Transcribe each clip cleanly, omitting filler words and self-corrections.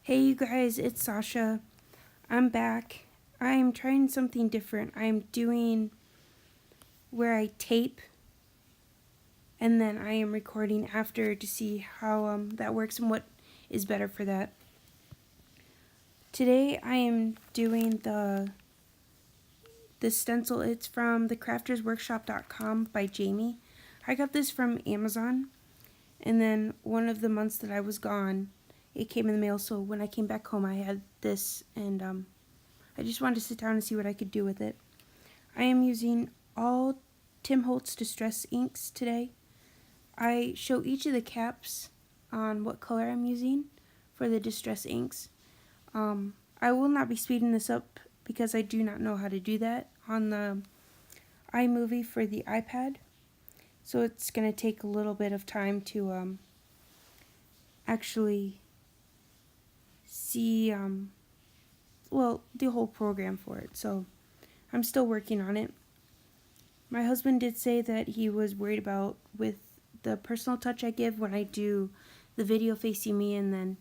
Hey you guys, it's Sasha. I'm back. I'm trying something different. I'm doing where I tape and then I am recording after to see how that works and what is better for that. Today I am doing the stencil. It's from thecraftersworkshop.com by Jamie. I got this from Amazon, and then one of the months that I was gone, it came in the mail, so when I came back home I had this, and I just wanted to sit down and see what I could do with it. I am using all Tim Holtz Distress inks today. I show each of the caps on what color I'm using for the Distress inks. I will not be speeding this up because I do not know how to do that on the iMovie for the iPad. So it's going to take a little bit of time to actually see the whole program for it. So I'm still working on it. My husband did say that he was worried about with the personal touch I give when I do the video facing me and then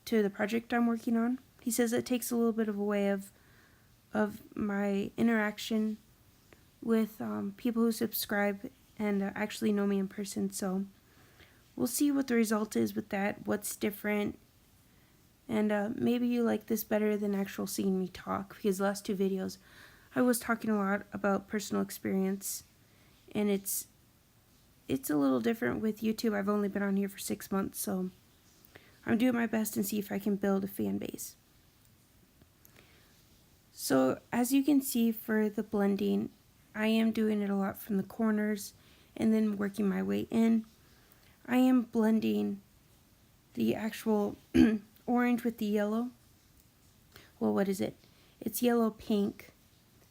to the project I'm working on. He says it takes a little bit of a way of my interaction with people who subscribe and actually know me in person. So we'll see what the result is with that, what's different, and maybe you like this better than actual seeing me talk, because the last two videos I was talking a lot about personal experience, and it's a little different with YouTube. I've only been on here for 6 months, so I'm doing my best and see if I can build a fan base. So as you can see for the blending, I am doing it a lot from the corners and then working my way in. I am blending the actual orange with the yellow. Well, what is it? It's yellow, pink,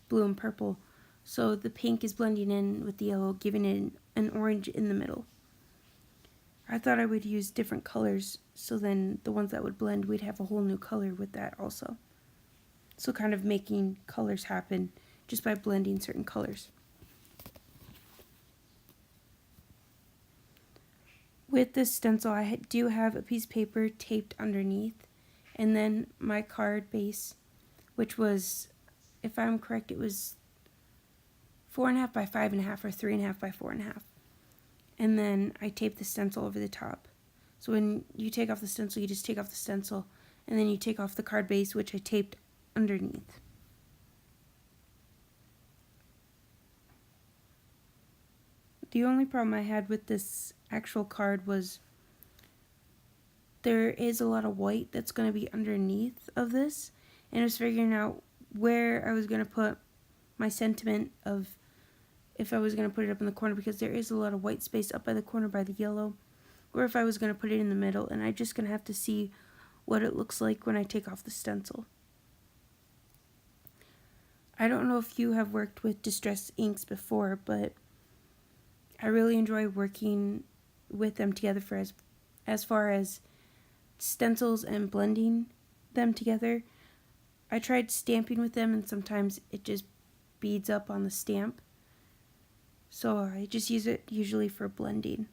blue, and purple. So the pink is blending in with the yellow, giving it an orange in the middle. I thought I would use different colors, so then the ones that would blend, we'd have a whole new color with that also. So kind of making colors happen just by blending certain colors. With this stencil, I do have a piece of paper taped underneath, and then my card base, which was, if I'm correct, it was 4.5 by 5.5 or 3.5 by 4.5. And then I taped the stencil over the top. So when you take off the stencil, you just take off the stencil, and then you take off the card base, which I taped underneath. The only problem I had with this actual card was there is a lot of white that's going to be underneath of this, and I was figuring out where I was going to put my sentiment of if I was going to put it up in the corner, because there is a lot of white space up by the corner by the yellow, or if I was going to put it in the middle, and I'm just going to have to see what it looks like when I take off the stencil. I don't know if you have worked with Distress inks before, but I really enjoy working with them together for as far as stencils and blending them together. I tried stamping with them, and sometimes it just beads up on the stamp. So I just use it usually for blending.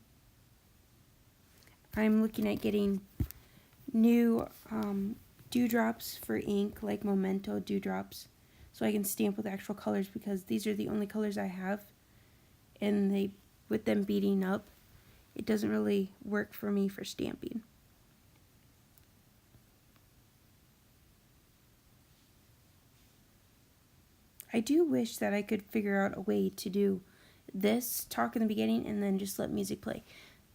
I'm looking at getting new dewdrops for ink, like Memento dewdrops, so I can stamp with actual colors, because these are the only colors I have, and with them beading up, it doesn't really work for me for stamping. I do wish that I could figure out a way to do this, talk in the beginning, and then just let music play.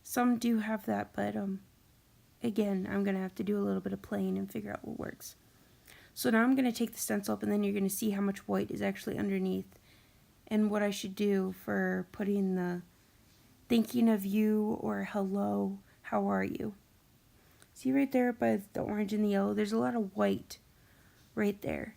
Some do have that, but again, I'm going to have to do a little bit of playing and figure out what works. So now I'm going to take the stencil up, and then you're going to see how much white is actually underneath, and what I should do for putting the thinking of you or hello, how are you. See right there by the orange and the yellow, there's a lot of white right there.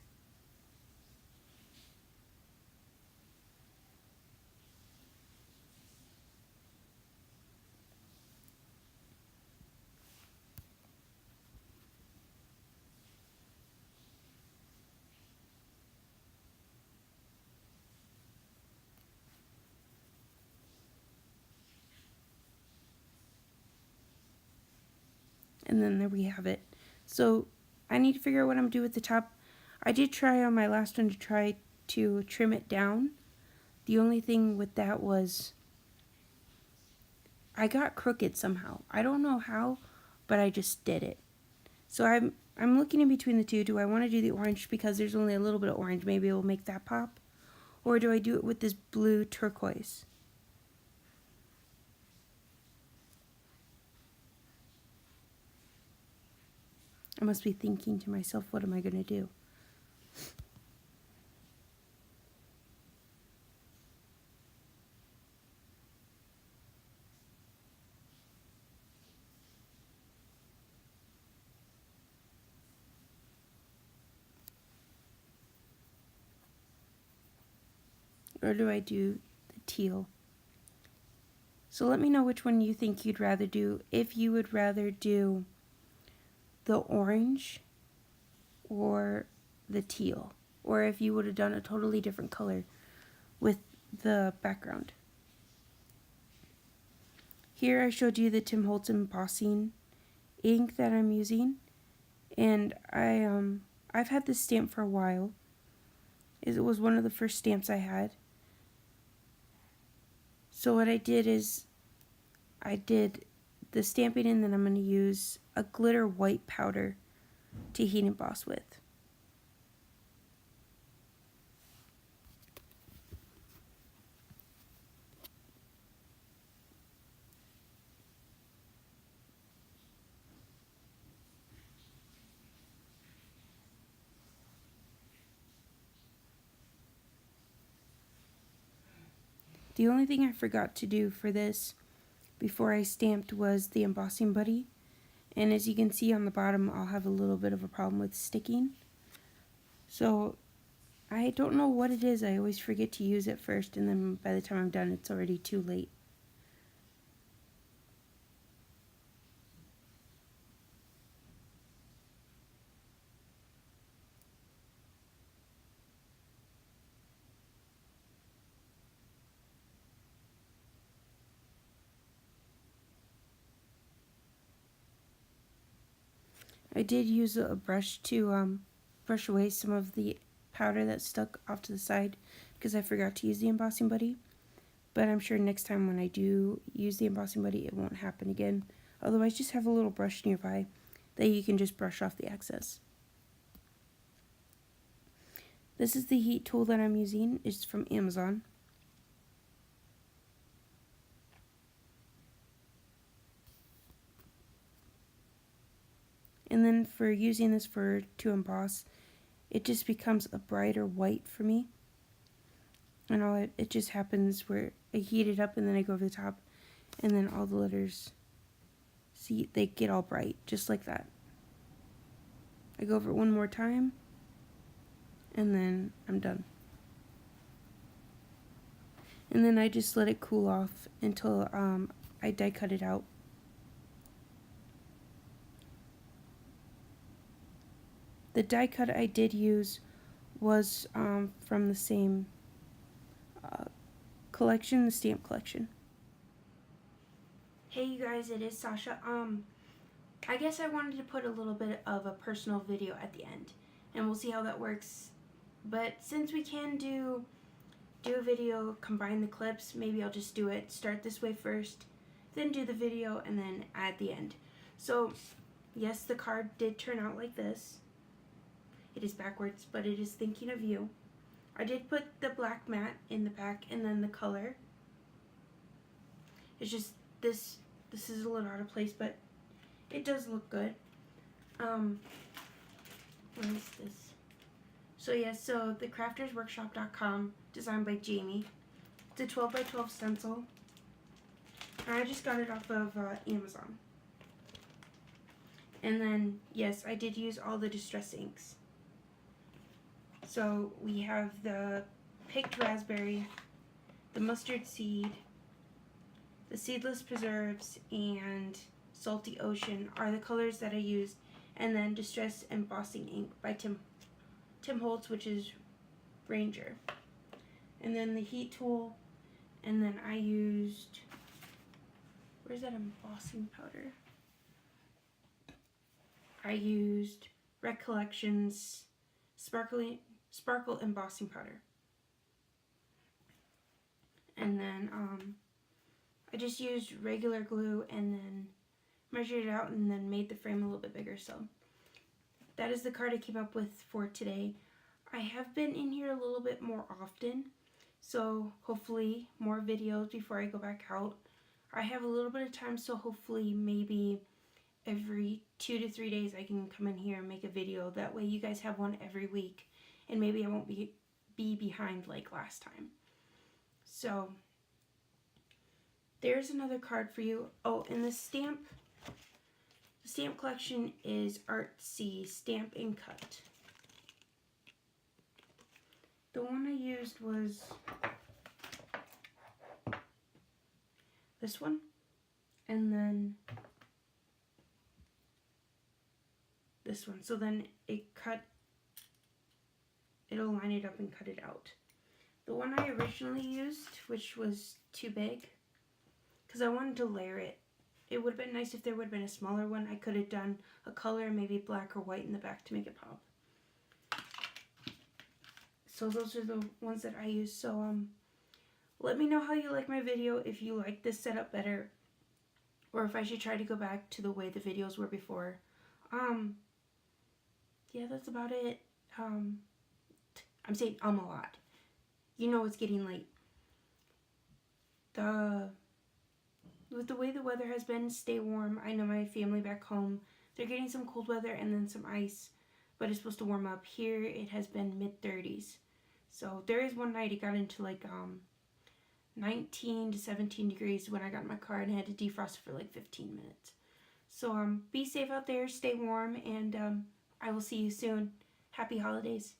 And then there we have it. So I need to figure out what I'm going to do with the top. I did try on my last one to try to trim it down. The only thing with that was I got crooked somehow. I don't know how, but I just did it. So I'm looking in between the two. Do I want to do the orange because there's only a little bit of orange? Maybe it will make that pop. Or do I do it with this blue turquoise? I must be thinking to myself, what am I going to do? Or do I do the teal? So let me know which one you think you'd rather do. If you would rather do the orange or the teal. Or if you would have done a totally different color with the background. Here I showed you the Tim Holtz embossing ink that I'm using. And I've had this stamp for a while. It was one of the first stamps I had. So what I did is I did the stamping, and then I'm going to use a glitter white powder to heat emboss with. The only thing I forgot to do for this before I stamped was the embossing buddy. And as you can see on the bottom, I'll have a little bit of a problem with sticking. So I don't know what it is. I always forget to use it first, and then by the time I'm done, it's already too late. I did use a brush to brush away some of the powder that stuck off to the side because I forgot to use the embossing buddy. But I'm sure next time when I do use the embossing buddy, it won't happen again. Otherwise, just have a little brush nearby that you can just brush off the excess. This is the heat tool that I'm using. It's from Amazon. And then for using this to emboss, it just becomes a brighter white for me. And it just happens where I heat it up and then I go over the top, and then all the letters, see, they get all bright, just like that. I go over it one more time, and then I'm done. And then I just let it cool off until I die cut it out. The die cut I did use was from the same collection, the stamp collection. Hey you guys, it is Sasha. I guess I wanted to put a little bit of a personal video at the end, and we'll see how that works. But since we can do a video, combine the clips, maybe I'll just do it, start this way first, then do the video, and then add the end. So yes, the card did turn out like this. It is backwards, but it is thinking of you. I did put the black matte in the back and then the color. It's just this is a little out of place, but it does look good. What is this? So yes, so the craftersworkshop.com, designed by Jamie. It's a 12 by 12 stencil. I just got it off of Amazon. And then yes, I did use all the distress inks. So we have the picked raspberry, the mustard seed, the seedless preserves, and salty ocean are the colors that I used, and then distress embossing ink by Tim Holtz, which is Ranger. And then the heat tool, and then I used, where's that embossing powder? I used Recollections Sparkle Embossing Powder. And then I just used regular glue and then measured it out and then made the frame a little bit bigger. So that is the card I came up with for today. I have been in here a little bit more often, so hopefully more videos before I go back out. I have a little bit of time, so hopefully maybe every 2 to 3 days I can come in here and make a video. That way you guys have one every week, and maybe I won't be behind like last time. So there's another card for you. Oh, and the stamp collection is Artsy Stamp and Cut. The one I used was this one, and then this one. So then it'll line it up and cut it out. The one I originally used, which was too big, because I wanted to layer it. It would have been nice if there would have been a smaller one. I could have done a color, maybe black or white in the back to make it pop. So those are the ones that I use. So let me know how you like my video, if you like this setup better, or if I should try to go back to the way the videos were before. Yeah, that's about it. I'm saying a lot. You know it's getting late. With the way the weather has been, stay warm. I know my family back home, they're getting some cold weather and then some ice, but it's supposed to warm up. Here it has been mid-30s. So there is one night it got into like 19 to 17 degrees when I got in my car and had to defrost for like 15 minutes. So be safe out there, stay warm, and I will see you soon. Happy holidays.